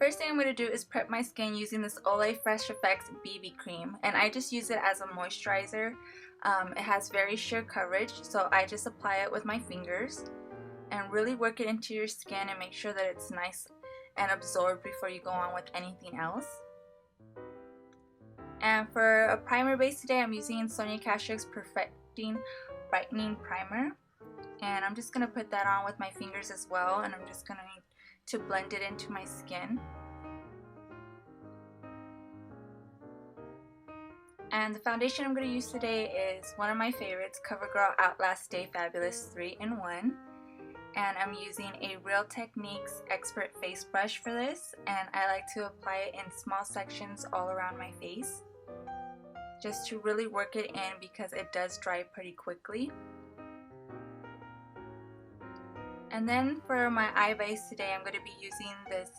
First thing I'm going to do is prep my skin using this Olay Fresh Effects BB cream, and I just use it as a moisturizer. It has very sheer coverage, so I just apply it with my fingers and really work it into your skin and make sure that it's nice and absorbed before you go on with anything else. And for a primer base today, I'm using Sonia Kashuk's Perfecting Brightening Primer, and I'm just going to put that on with my fingers as well, and I'm just going to blend it into my skin. And the foundation I'm going to use today is one of my favorites, Covergirl Outlast Stay Fabulous 3-in-1. And I'm using a Real Techniques Expert Face Brush for this, and I like to apply it in small sections all around my face, just to really work it in because it does dry pretty quickly. And then for my eye base today, I'm going to be using this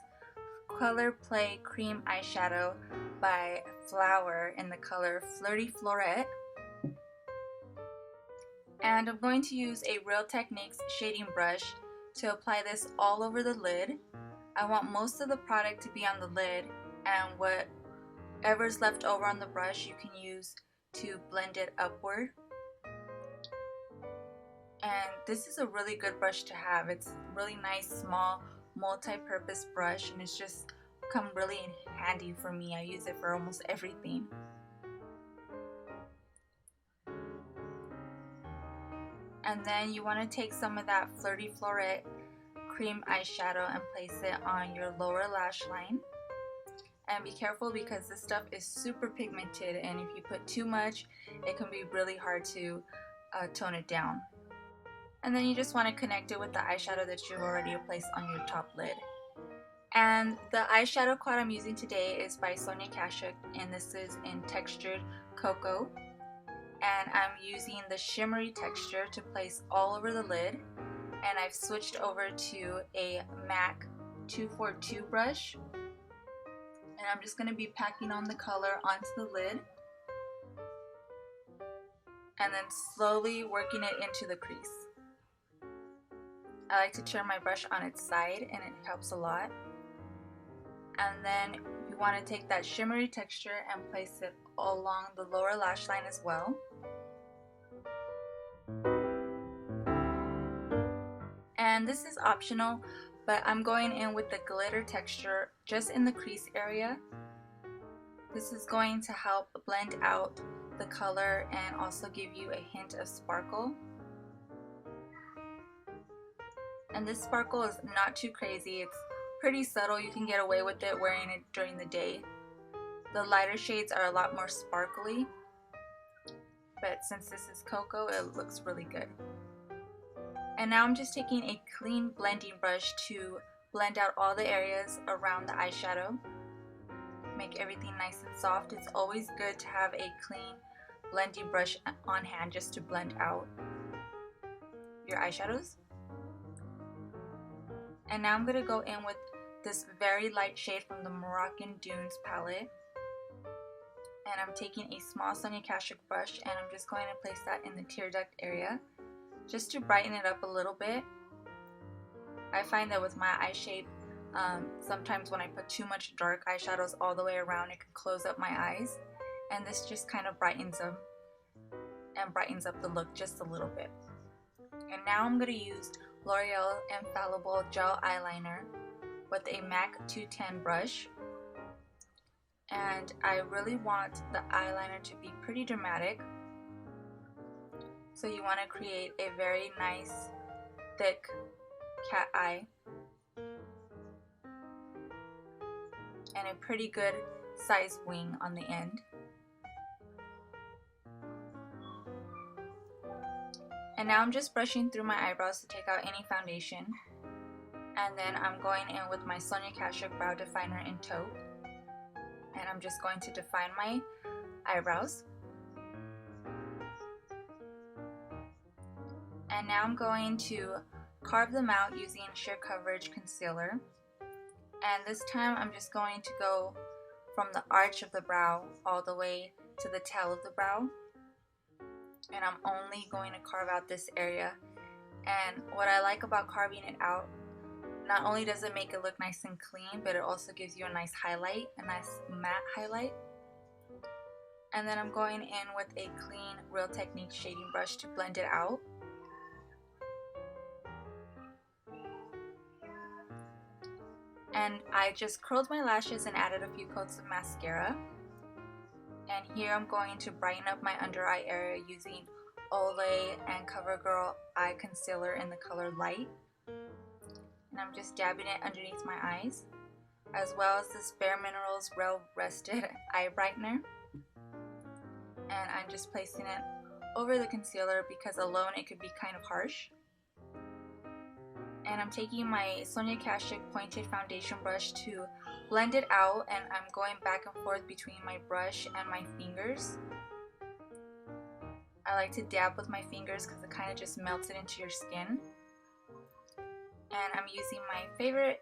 Color Play Cream Eyeshadow by Flower in the color Flirty Floret. And I'm going to use a Real Techniques shading brush to apply this all over the lid. I want most of the product to be on the lid, and whatever's left over on the brush you can use to blend it upward. And this is a really good brush to have. It's really nice, small, multi-purpose brush, and it's just come really handy for me. I use it for almost everything. And then you want to take some of that Flirty Floret cream eyeshadow and place it on your lower lash line. And be careful because this stuff is super pigmented, and if you put too much, it can be really hard to tone it down. And then you just want to connect it with the eyeshadow that you've already placed on your top lid. And the eyeshadow quad I'm using today is by Sonia Kashuk, and this is in Textured Cocoa. And I'm using the shimmery texture to place all over the lid. And I've switched over to a MAC 242 brush. And I'm just going to be packing on the color onto the lid. And then slowly working it into the crease. I like to turn my brush on its side, and it helps a lot. And then you want to take that shimmery texture and place it all along the lower lash line as well. And this is optional, but I'm going in with the glitter texture just in the crease area. This is going to help blend out the color and also give you a hint of sparkle. And this sparkle is not too crazy. It's pretty subtle. You can get away with it wearing it during the day. The lighter shades are a lot more sparkly, but since this is cocoa, it looks really good. And now I'm just taking a clean blending brush to blend out all the areas around the eyeshadow. Make everything nice and soft. It's always good to have a clean blending brush on hand just to blend out your eyeshadows. And now I'm going to go in with this very light shade from the Moroccan Dunes palette. And I'm taking a small Sonia Kashuk brush, and I'm just going to place that in the tear duct area just to brighten it up a little bit. I find that with my eye shape, sometimes when I put too much dark eyeshadows all the way around, it can close up my eyes. And this just kind of brightens them and brightens up the look just a little bit. And now I'm going to use L'Oreal Infallible Gel Eyeliner with a MAC 210 brush. And I really want the eyeliner to be pretty dramatic. So you want to create a very nice, thick cat eye. And a pretty good size wing on the end. And now I'm just brushing through my eyebrows to take out any foundation. And then I'm going in with my Sonia Kashuk Brow Definer in Taupe. And I'm just going to define my eyebrows. And now I'm going to carve them out using Sheer Coverage Concealer. And this time I'm just going to go from the arch of the brow all the way to the tail of the brow. And I'm only going to carve out this area. And what I like about carving it out Not only does it make it look nice and clean, but it also gives you a nice highlight, a nice matte highlight. And then I'm going in with a clean Real Techniques shading brush to blend it out. And I just curled my lashes and added a few coats of mascara. And here I'm going to brighten up my under eye area using Olay and Covergirl eye concealer in the color Light. And I'm just dabbing it underneath my eyes, as well as this Bare Minerals Well Rested Eye Brightener. And I'm just placing it over the concealer because alone it could be kind of harsh. And I'm taking my Sonia Kashuk pointed foundation brush to blend it out, and I'm going back and forth between my brush and my fingers. I like to dab with my fingers because it kind of just melts it into your skin. And I'm using my favorite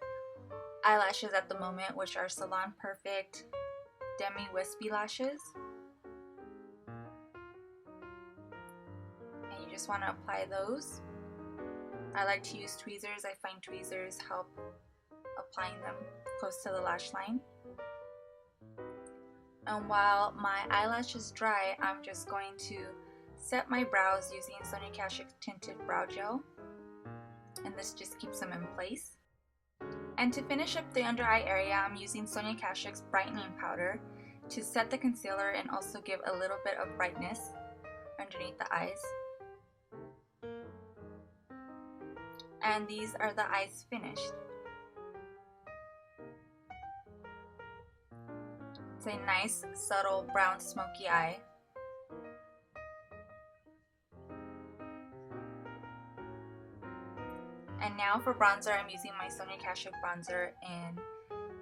eyelashes at the moment, which are Salon Perfect Demi Wispy lashes. And you just want to apply those. I like to use tweezers. I find tweezers help applying them close to the lash line. And while my eyelashes dry, I'm just going to set my brows using Sonia Kashuk Tinted Brow Gel. And this just keeps them in place. And to finish up the under eye area, I'm using Sonia Kashuk's Brightening Powder to set the concealer and also give a little bit of brightness underneath the eyes. And these are the eyes finished. It's a nice, subtle brown smoky eye. And now for bronzer, I'm using my Sonia Kashuk bronzer in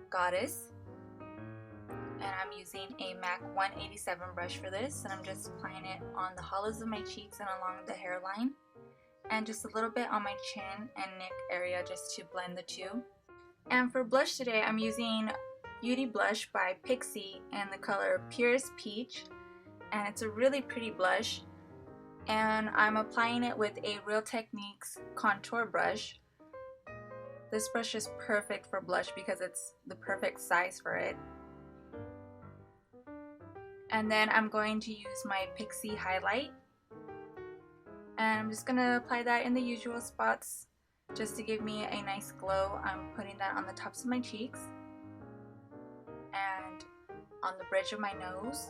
Goddess. And I'm using a MAC 187 brush for this. And I'm just applying it on the hollows of my cheeks and along the hairline. And just a little bit on my chin and neck area just to blend the two. And for blush today, I'm using Beauty Blush by Pixi in the color Purest Peach. And it's a really pretty blush. And I'm applying it with a Real Techniques contour brush. This brush is perfect for blush because it's the perfect size for it. And then I'm going to use my Pixi highlight. And I'm just going to apply that in the usual spots just to give me a nice glow. I'm putting that on the tops of my cheeks and on the bridge of my nose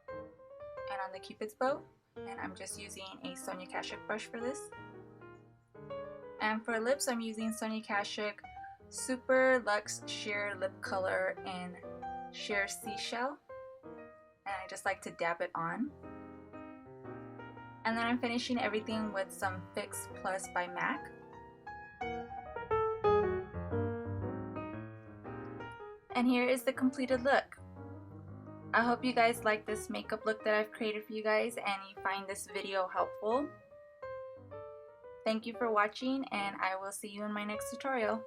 and on the cupid's bow. And I'm just using a Sonia Kashuk brush for this. And for lips, I'm using Sonia Kashuk Super Luxe Sheer Lip Color in Sheer Seashell. And I just like to dab it on. And then I'm finishing everything with some Fix Plus by MAC. And here is the completed look. I hope you guys like this makeup look that I've created for you guys and you find this video helpful. Thank you for watching, and I will see you in my next tutorial.